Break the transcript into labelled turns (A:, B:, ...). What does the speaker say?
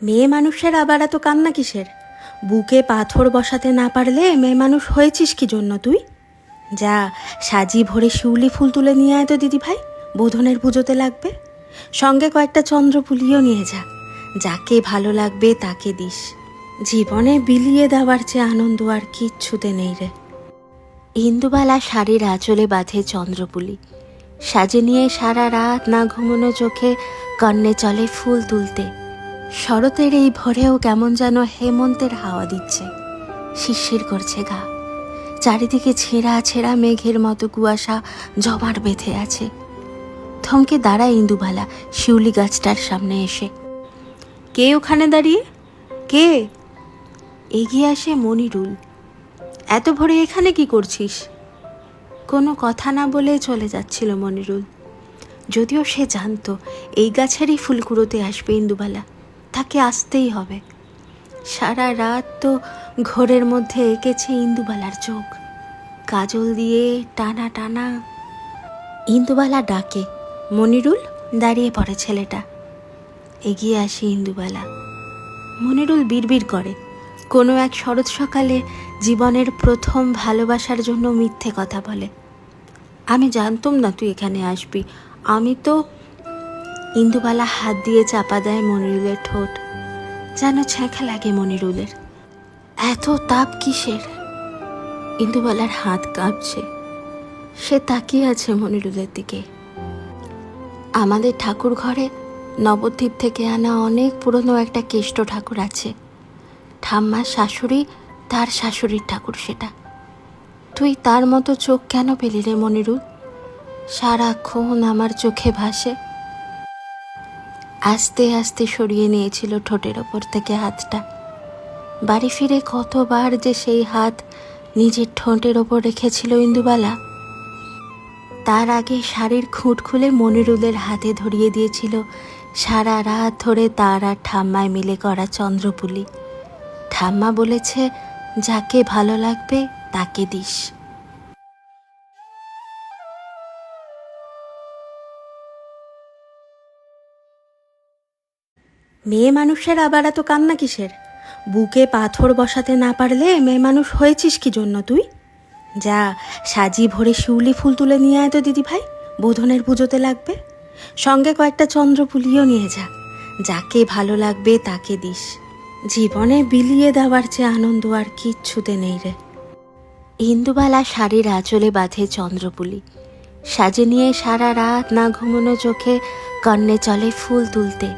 A: মেয়ে মানুষের আবার এত কান্না কিসের? বুকে পাথর বসাতে না পারলে মেয়ে মানুষ হয়েছিস কি জন্য তুই? যা, সাজি ভরে শিউলি ফুল তুলে নিয়ে আয় তো দিদি ভাই, বোধনের পুজোতে লাগবে। সঙ্গে কয়েকটা চন্দ্রপুলিও নিয়ে যা, যাকে ভালো লাগবে তাকে দিস। জীবনে বিলিয়ে দেওয়ার চেয়ে আনন্দ আর কিচ্ছুতে নেই রে। ইন্দুবালা শাড়ির আঁচলে বাঁধে চন্দ্রপুলি, সাজে নিয়ে সারা রাত না ঘুমোনো চোখে কর্ণে চলে ফুল তুলতে। শরতের এই ভোরেও কেমন যেন হেমন্তের হাওয়া দিচ্ছে, শিরশির করছে গা। চারিদিকে ছেঁড়া ছেঁড়া মেঘের মতো কুয়াশা জমাট বেঁধে আছে। থমকে দাঁড়ায় ইন্দুবালা শিউলি গাছটার সামনে এসে। কে ওখানে দাঁড়িয়ে? কে? এগিয়ে আসে মনিরুল। এত ভোরে এখানে কি করছিস? কোনো কথা না বলে চলে যাচ্ছিল মনিরুল, যদিও সে জানতো এই গাছেরই ফুল কুড়োতে আসবে ইন্দুবালা, তাকে আসতেই হবে। সারা রাত তো ঘোরের মধ্যে এঁকেছে ইন্দুবালার চোখ, কাজল দিয়ে টানা টানা। ইন্দুবালা ডাকে, মনিরুল। দাঁড়িয়ে পড়ে ছেলেটা। এগিয়ে আসে ইন্দুবালা। মনিরুল বিড়বিড় করে, কোনো এক শরৎ সকালে জীবনের প্রথম ভালোবাসার জন্য মিথ্যে কথা বলে। আমি জানতাম না তুই এখানে আসবি, আমি তো। ইন্দুবালা হাত দিয়ে চাপা দেয় মনিরুলের ঠোঁট, যেন ছ্যাঁকা লাগে মনিরুলের। এত তাপ কিসের? ইন্দুবালার হাত কাঁপছে, সে তাকিয়ে আছে মনিরুলের দিকে। আমাদের ঠাকুর ঘরে নবদ্বীপ থেকে আনা অনেক পুরনো একটা কেষ্ট ঠাকুর আছে। ঠাম্মার শাশুড়ি, তার শাশুড়ির ঠাকুর সেটা। তুই তার মতো চোখ কেন পেলি রে মনিরুল? সারাক্ষণ আমার চোখে ভাসে। আস্তে আস্তে সরিয়ে নিয়েছিল ঠোঁটের ওপর থেকে হাতটা। বাড়ি ফিরে কতবার যে সেই হাত নিজের ঠোঁটের ওপর রেখেছিল ইন্দুবালা। তার আগে শাড়ির খুঁট খুলে মনিরুলের হাতে ধরিয়ে দিয়েছিল সারা রাত ধরে তার আর ঠাম্মায় মিলে করা চন্দ্রপুলি। ঠাম্মা বলেছে, যাকে ভালো লাগবে তাকে দিস। মেয়ে মানুষের আবার এত কান্না কিসের? বুকে পাথর বসাতে না পারলে মেয়ে মানুষ হয়েছিস কি জন্য তুই? যা, সাজি ভরে শিউলি ফুল তুলে নিয়ে আয় তো দিদি ভাই, বোধনের পুজোতে লাগবে। সঙ্গে কয়েকটা চন্দ্রপুলিও নিয়ে যা, যাকে ভালো লাগবে তাকে দিস। জীবনে বিলিয়ে দেওয়ার চেয়ে আনন্দ আর কিচ্ছুতে নেই রে। ইন্দুবালা শাড়ির আঁচলে বাঁধে চন্দ্রপুলি, সাজে নিয়ে সারা রাত না ঘুমোনো চোখে কর্ণে চলে ফুল তুলতে।